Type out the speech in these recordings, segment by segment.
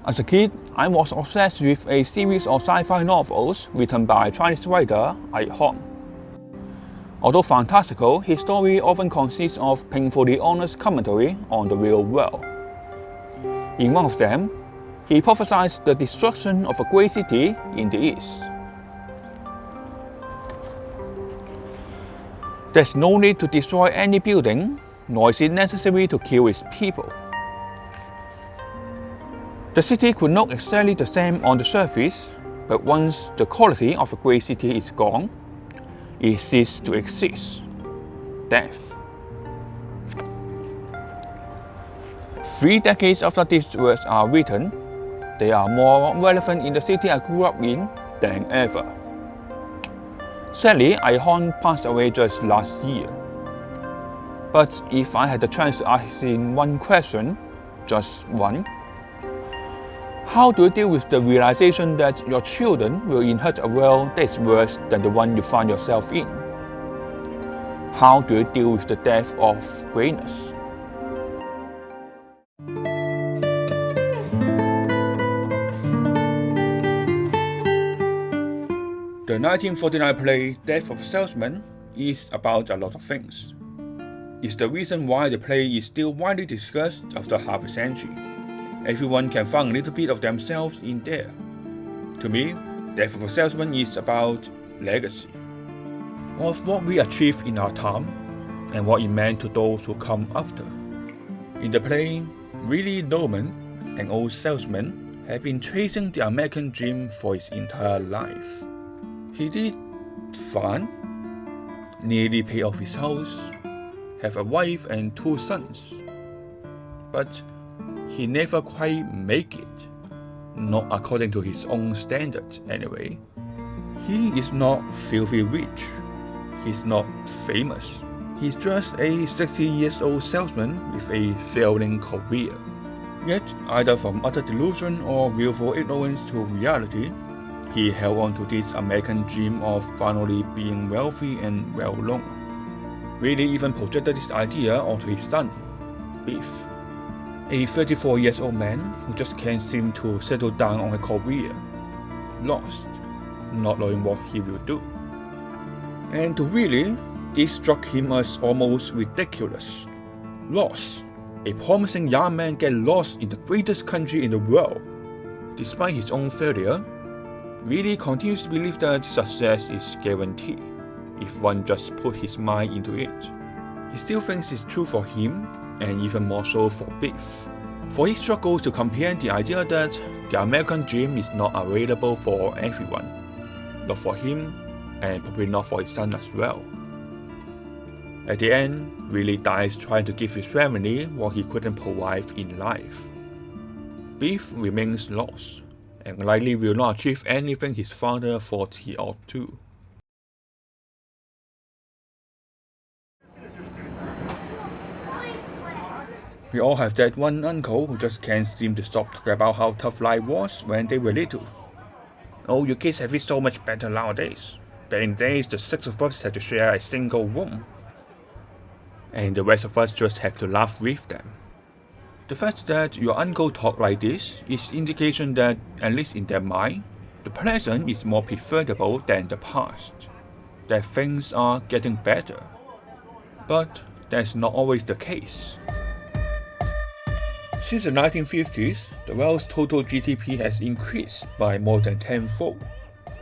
As a kid, I was obsessed with a series of sci-fi novels written by Chinese writer Ai Hong. Although fantastical, his story often consists of painfully honest commentary on the real world. In one of them, he prophesies the destruction of a great city in the east. There's no need to destroy any building, nor is it necessary to kill its people. The city could look exactly the same on the surface, but once the quality of a great city is gone, it ceases to exist. Death. 3 decades after these words are written, they are more relevant in the city I grew up in than ever. Sadly, Ai Hong passed away just last year. But if I had the chance to ask him one question, just one, how do you deal with the realization that your children will inherit a world that is worse than the one you find yourself in? How do you deal with the death of greatness? The 1949 play Death of a Salesman is about a lot of things. It's the reason why the play is still widely discussed after half a century. Everyone can find a little bit of themselves in there. To me, Death of a Salesman is about legacy, of what we achieved in our time and what it meant to those who come after. In the play, Willie Loman, an old salesman, had been chasing the American dream for his entire life. He did fine, nearly pay off his house, have a wife and 2 sons. But he never quite make it, not according to his own standards anyway. He is not filthy rich, he's not famous. He's just a 60-year-old salesman with a failing career. Yet, either from utter delusion or willful ignorance to reality, he held on to this American dream of finally being wealthy and well-known. Willie even projected this idea onto his son, Biff, a 34-year-old man who just can't seem to settle down on a career, lost, not knowing what he will do. And to Willie, this struck him as almost ridiculous. Lost. A promising young man get lost in the greatest country in the world. Despite his own failure, Willie continues to believe that success is guaranteed if one just put his mind into it. He still thinks it's true for him, and even more so for Biff. For he struggles to comprehend the idea that the American dream is not available for everyone. Not for him, and probably not for his son as well. At the end, Willie dies trying to give his family what he couldn't provide in life. Biff remains lost, and likely will not achieve anything his father thought he ought to. We all have that one uncle who just can't seem to stop talking about how tough life was when they were little. Oh, you kids have it so much better nowadays. Back in the days, the 6 of us had to share a single room. And the rest of us just have to laugh with them. The fact that your uncle talk like this is indication that, at least in their mind, the present is more preferable than the past. That things are getting better. But that's not always the case. Since the 1950s, the world's total GDP has increased by more than 10-fold.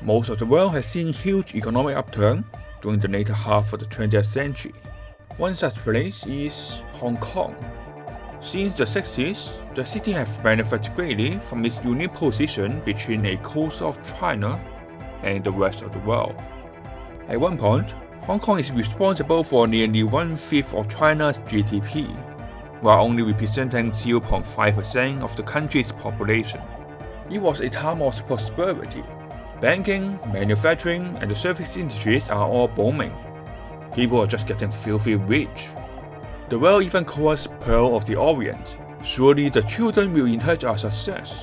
Most of the world has seen huge economic upturn during the later half of the 20th century. One such place is Hong Kong. Since the 60s, the city has benefited greatly from its unique position between a coast of China and the rest of the world. At one point, Hong Kong is responsible for nearly 1/5 of China's GDP, while only representing 0.5% of the country's population. It was a time of prosperity. Banking, manufacturing, and the service industries are all booming. People are just getting filthy rich. The world even calls us Pearl of the Orient. Surely the children will inherit our success.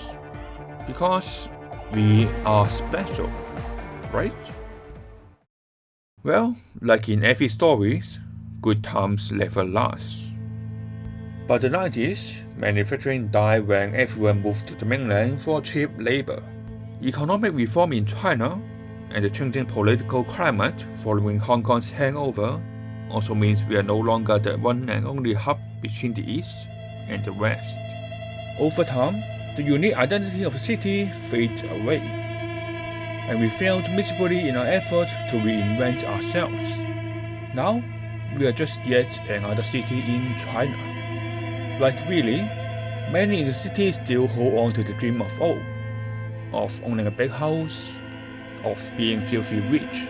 Because we are special, right? Well, like in every story, good times never last. By the 90s, manufacturing died when everyone moved to the mainland for cheap labor. Economic reform in China and the changing political climate following Hong Kong's hangover also means we are no longer the one and only hub between the East and the West. Over time, the unique identity of the city fades away, and we failed miserably in our effort to reinvent ourselves. Now, we are just yet another city in China. Like really, many in the city still hold on to the dream of old, of owning a big house, of being filthy rich,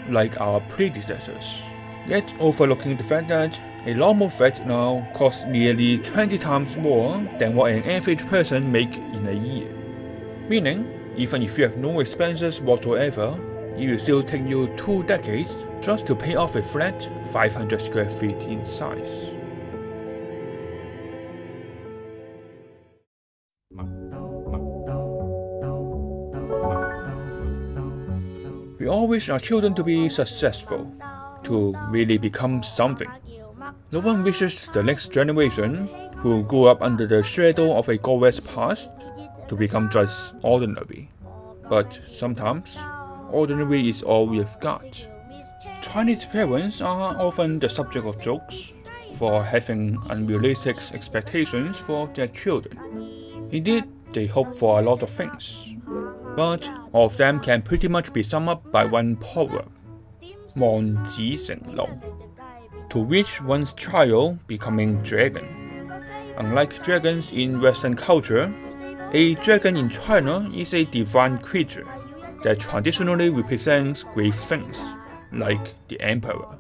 like our predecessors, yet overlooking the fact that a normal flat now costs nearly 20 times more than what an average person makes in a year. Meaning, even if you have no expenses whatsoever, it will still take you 2 decades just to pay off a flat 500 square feet in size. We all wish our children to be successful, to really become something. No one wishes the next generation, who grew up under the shadow of a glorious past, to become just ordinary. But sometimes, ordinary is all we've got. Chinese parents are often the subject of jokes for having unrealistic expectations for their children. Indeed, they hope for a lot of things, but all of them can pretty much be summed up by one proverb: 望子成龍, to reach one's child becoming dragon. Unlike dragons in Western culture, a dragon in China is a divine creature that traditionally represents great things, like the emperor.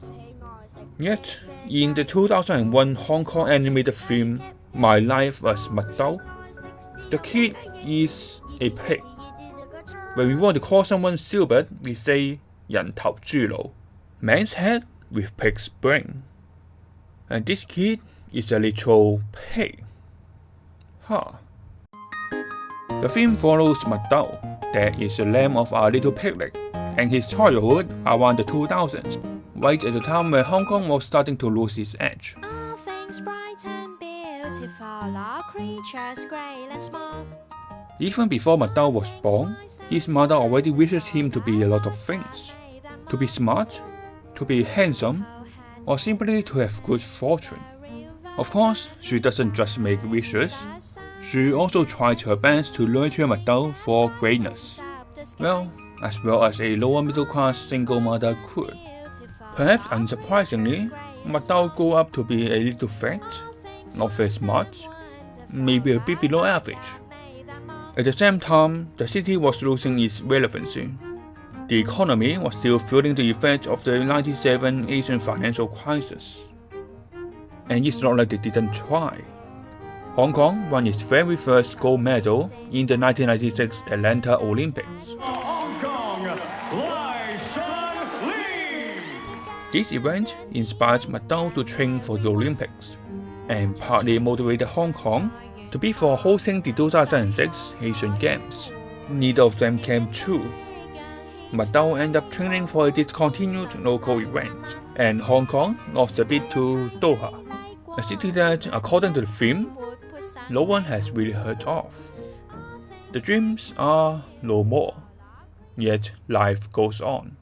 Yet, in the 2001 Hong Kong animated film My Life as Mad Dao, the kid is a pig. When we want to call someone stupid, we say 人頭豬腦, man's head with pig's brain. And this kid is a literal pig. The film follows Mad Dao, that is the name of our little piglet, and his childhood around the 2000s, right at the time where Hong Kong was starting to lose its edge. All things bright and beautiful, all creatures great and small. Even before Mad Dao was born, his mother already wishes him to be a lot of things. To be smart, to be handsome, or simply to have good fortune. Of course, she doesn't just make wishes, she also tries her best to nurture Mad Dao for greatness. Well as a lower middle class single mother could. Perhaps unsurprisingly, Mad Dao grew up to be a little fat, not very smart, maybe a bit below average. At the same time, the city was losing its relevancy. The economy was still feeling the effects of the 1997 Asian financial crisis. And it's not like they didn't try. Hong Kong won its very first gold medal in the 1996 Atlanta Olympics. Hong Kong, Lai Shan Lee. This event inspired Mad Dao to train for the Olympics, and partly motivated Hong Kong to bid for hosting the 2006 Asian Games. Neither of them came true. Mad Dao ended up training for a discontinued local event, and Hong Kong lost the bid to Doha, a city that, according to the film, no one has really heard of. The dreams are no more, yet life goes on.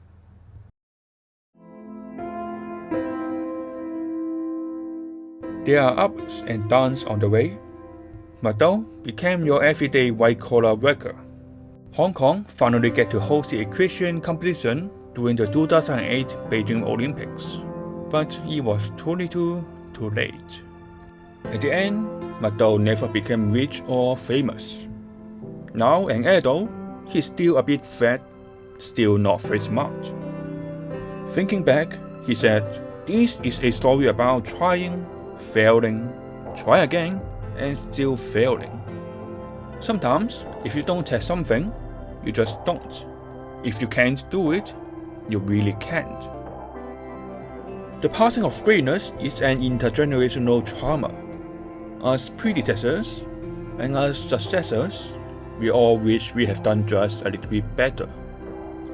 There are ups and downs on the way. Mad Dao became your everyday white-collar worker. Hong Kong finally get to host the equestrian competition during the 2008 Beijing Olympics, but it was too little, too late. At the end, Mad Dao never became rich or famous. Now an adult, he's still a bit fat, still not very smart. Thinking back, he said, "This is a story about trying, failing, try again, and still failing. Sometimes, if you don't test something, you just don't. If you can't do it, you really can't." The passing of greatness is an intergenerational trauma. As predecessors and as successors, we all wish we have done just a little bit better.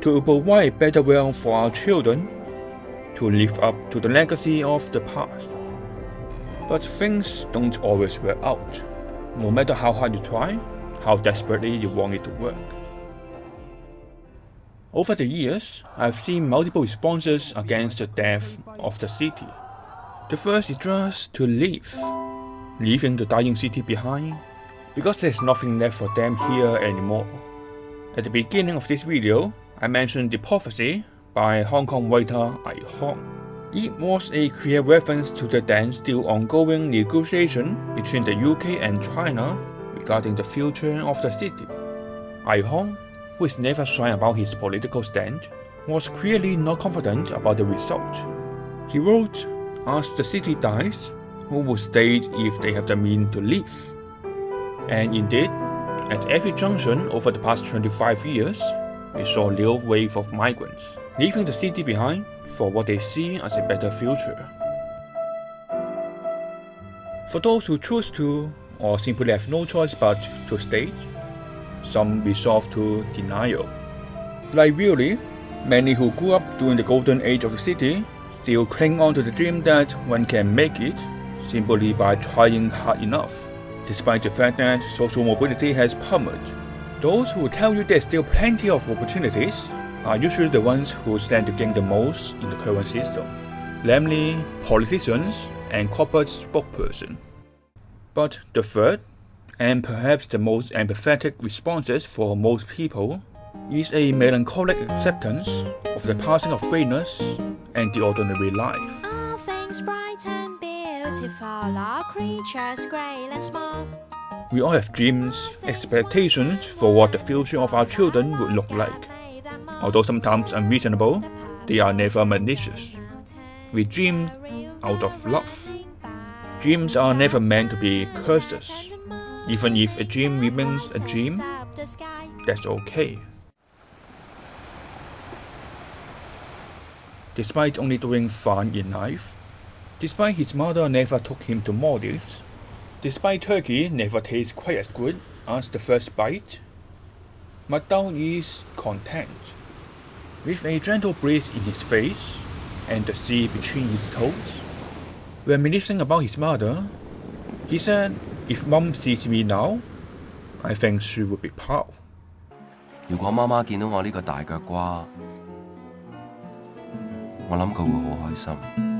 To provide a better world for our children, to live up to the legacy of the past. But things don't always work out, no matter how hard you try, how desperately you want it to work. Over the years, I've seen multiple responses against the death of the city. The first is just to leave, leaving the dying city behind, because there's nothing left for them here anymore. At the beginning of this video, I mentioned The Prophecy by Hong Kong writer Ai Hong. It was a clear reference to the then still ongoing negotiation between the UK and China regarding the future of the city. Ai Hong, who is never shy about his political stand, was clearly not confident about the result. He wrote, "As the city dies, who will stay if they have the means to leave?" And indeed, at every junction over the past 25 years, we saw a new wave of migrants, leaving the city behind for what they see as a better future. For those who choose to, or simply have no choice but to stay, some resort to denial. Like really, many who grew up during the golden age of the city still cling on to the dream that one can make it simply by trying hard enough, despite the fact that social mobility has plummeted. Those who tell you there's still plenty of opportunities are usually the ones who stand to gain the most in the current system, namely politicians and corporate spokespersons. But the third, and perhaps the most empathetic responses for most people, is a melancholic acceptance of the passing of greatness and the ordinary life. All things bright and beautiful, all creatures great and small. We all have dreams, expectations for what the future of our children would look like. Although sometimes unreasonable, they are never malicious. We dream out of love. Dreams are never meant to be curses. Even if a dream remains a dream, that's okay. Despite only doing fine in life, despite his mother never took him to Maldives, despite turkey never tastes quite as good as the first bite, McDowell is content. With a gentle breeze in his face and the sea between his toes, reminiscing about his mother, he said, "If Mom sees me now, I think she would be proud." 如果媽媽見到我呢個大腳瓜，我諗佢會好開心。